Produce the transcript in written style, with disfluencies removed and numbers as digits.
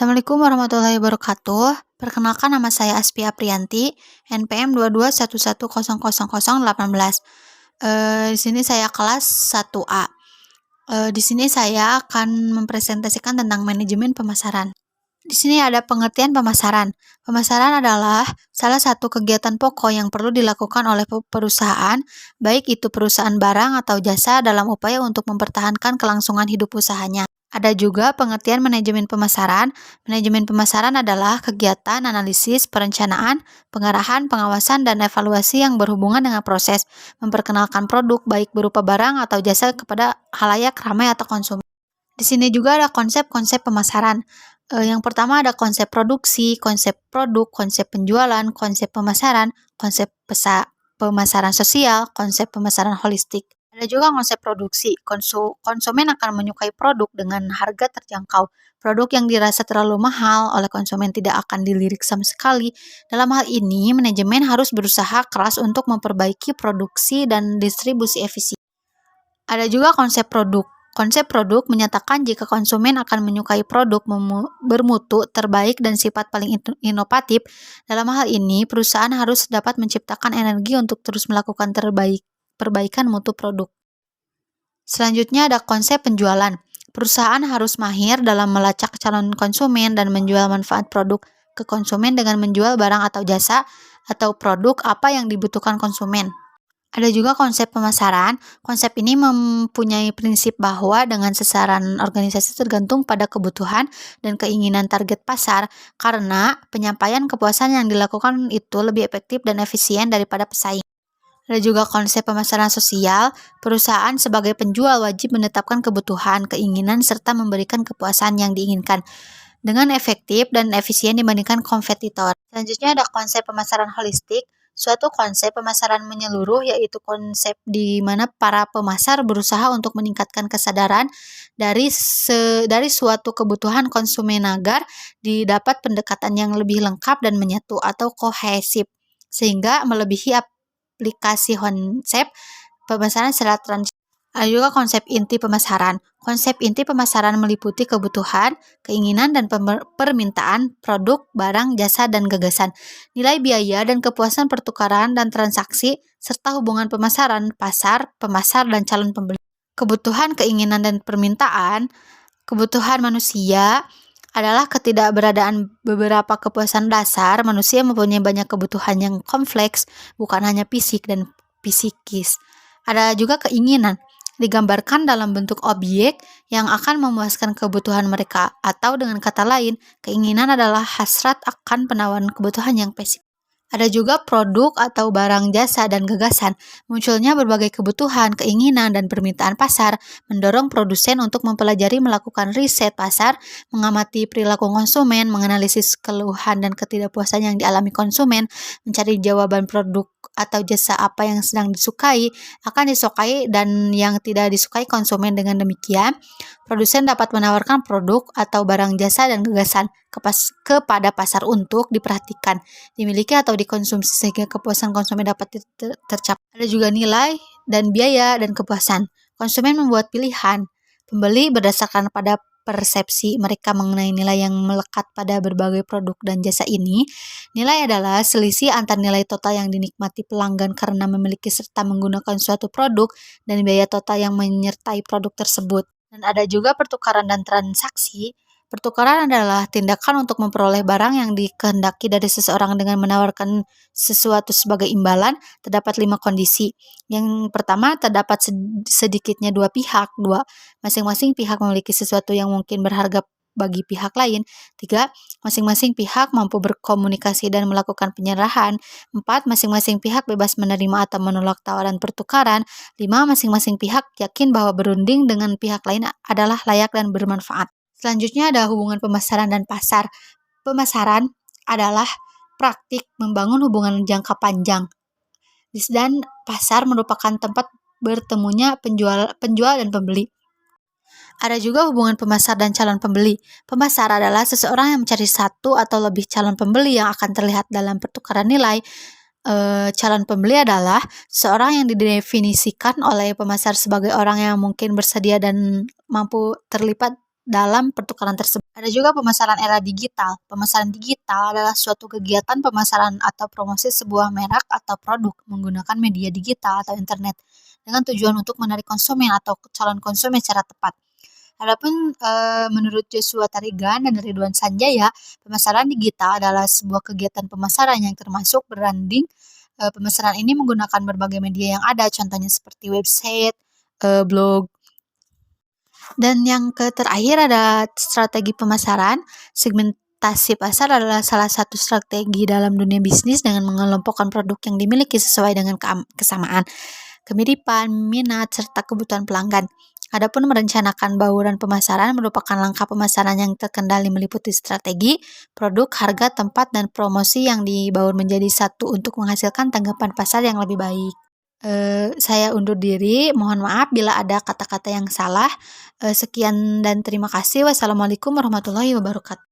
Assalamualaikum warahmatullahi wabarakatuh. Perkenalkan, nama saya Aspi Aprianti, NPM 2211000018. Di sini saya kelas 1A. Di sini saya akan mempresentasikan tentang manajemen pemasaran. Di sini ada pengertian pemasaran. Pemasaran adalah salah satu kegiatan pokok yang perlu dilakukan oleh perusahaan, baik itu perusahaan barang atau jasa, dalam upaya untuk mempertahankan kelangsungan hidup usahanya. Ada juga pengertian manajemen pemasaran. Manajemen pemasaran adalah kegiatan analisis, perencanaan, pengarahan, pengawasan, dan evaluasi yang berhubungan dengan proses memperkenalkan produk baik berupa barang atau jasa kepada khalayak ramai atau konsumen. Di sini juga ada konsep-konsep pemasaran. Yang pertama ada konsep produksi, konsep produk, konsep penjualan, konsep pemasaran, konsep pemasaran sosial, konsep pemasaran holistik. Ada juga konsep produksi. Konsumen akan menyukai produk dengan harga terjangkau. Produk yang dirasa terlalu mahal oleh konsumen tidak akan dilirik sama sekali. Dalam hal ini, manajemen harus berusaha keras untuk memperbaiki produksi dan distribusi efisien. Ada juga konsep produk. Konsep produk menyatakan jika konsumen akan menyukai produk bermutu terbaik dan sifat paling inovatif. Dalam hal ini, perusahaan harus dapat menciptakan energi untuk terus melakukan perbaikan mutu produk. Selanjutnya ada konsep penjualan. Perusahaan harus mahir dalam melacak calon konsumen dan menjual manfaat produk ke konsumen dengan menjual barang atau jasa atau produk apa yang dibutuhkan konsumen. Ada juga konsep pemasaran. Konsep ini mempunyai prinsip bahwa dengan sasaran organisasi tergantung pada kebutuhan dan keinginan target pasar, karena penyampaian kepuasan yang dilakukan itu lebih efektif dan efisien daripada pesaing. Ada juga konsep pemasaran sosial. Perusahaan sebagai penjual wajib menetapkan kebutuhan, keinginan, serta memberikan kepuasan yang diinginkan dengan efektif dan efisien dibandingkan kompetitor. Selanjutnya ada konsep pemasaran holistik. Suatu konsep pemasaran menyeluruh, yaitu konsep di mana para pemasar berusaha untuk meningkatkan kesadaran dari suatu kebutuhan konsumen agar didapat pendekatan yang lebih lengkap dan menyatu atau kohesif, sehingga melebihi aplikasi konsep pemasaran secara transaksional. Ada juga konsep inti pemasaran. Konsep inti pemasaran meliputi kebutuhan, keinginan, dan permintaan produk, barang, jasa, dan gagasan, nilai biaya dan kepuasan pertukaran dan transaksi, serta hubungan pemasaran, pasar, pemasar, dan calon pembeli. Kebutuhan, keinginan, dan permintaan. Kebutuhan manusia adalah ketidakberadaan beberapa kepuasan dasar. Manusia mempunyai banyak kebutuhan yang kompleks, bukan hanya fisik dan psikis. Ada juga keinginan, digambarkan dalam bentuk objek yang akan memuaskan kebutuhan mereka, atau dengan kata lain, keinginan adalah hasrat akan penawaran kebutuhan yang spesifik. Ada juga produk atau barang, jasa, dan gagasan. Munculnya berbagai kebutuhan, keinginan, dan permintaan pasar mendorong produsen untuk mempelajari, melakukan riset pasar, mengamati perilaku konsumen, menganalisis keluhan dan ketidakpuasan yang dialami konsumen, mencari jawaban produk atau jasa apa yang sedang disukai, akan disukai, dan yang tidak disukai konsumen. Dengan demikian, produsen dapat menawarkan produk atau barang, jasa, dan gagasan kepada pasar untuk diperhatikan, dimiliki, atau dikonsumsi sehingga kepuasan konsumen dapat tercapai. Ada juga nilai dan biaya dan kepuasan. Konsumen membuat pilihan. Pembeli berdasarkan pada persepsi mereka mengenai nilai yang melekat pada berbagai produk dan jasa ini. Nilai adalah selisih antar nilai total yang dinikmati pelanggan karena memiliki serta menggunakan suatu produk dan biaya total yang menyertai produk tersebut. Dan ada juga pertukaran dan transaksi. Pertukaran adalah tindakan untuk memperoleh barang yang dikehendaki dari seseorang dengan menawarkan sesuatu sebagai imbalan. Terdapat 5 kondisi. Yang pertama, terdapat sedikitnya 2 pihak. 2. Masing-masing pihak memiliki sesuatu yang mungkin berharga bagi pihak lain. 3. Masing-masing pihak mampu berkomunikasi dan melakukan penyerahan. 4. Masing-masing pihak bebas menerima atau menolak tawaran pertukaran. 5. Masing-masing pihak yakin bahwa berunding dengan pihak lain adalah layak dan bermanfaat. Selanjutnya ada hubungan pemasaran dan pasar. Pemasaran adalah praktik membangun hubungan jangka panjang, dan pasar merupakan tempat bertemunya penjual dan pembeli. Ada juga hubungan pemasar dan calon pembeli. Pemasar adalah seseorang yang mencari satu atau lebih calon pembeli yang akan terlihat dalam pertukaran nilai. Calon pembeli adalah seorang yang didefinisikan oleh pemasar sebagai orang yang mungkin bersedia dan mampu terlibat dalam pertukaran tersebut. Ada juga pemasaran era digital. Pemasaran digital adalah suatu kegiatan pemasaran atau promosi sebuah merek atau produk menggunakan media digital atau internet dengan tujuan untuk menarik konsumen atau calon konsumen secara tepat. Adapun menurut Joshua Tarigan dan Ridwan Sanjaya, pemasaran digital adalah sebuah kegiatan pemasaran yang termasuk branding. Pemasaran ini menggunakan berbagai media yang ada, contohnya seperti website, blog. Dan yang terakhir ada strategi pemasaran. Segmentasi pasar adalah salah satu strategi dalam dunia bisnis dengan mengelompokkan produk yang dimiliki sesuai dengan kesamaan, kemiripan, minat, serta kebutuhan pelanggan. Adapun merencanakan bauran pemasaran merupakan langkah pemasaran yang terkendali meliputi strategi, produk, harga, tempat, dan promosi yang dibaur menjadi satu untuk menghasilkan tanggapan pasar yang lebih baik. Saya undur diri, mohon maaf bila ada kata-kata yang salah. Sekian dan terima kasih. Wassalamualaikum warahmatullahi wabarakatuh.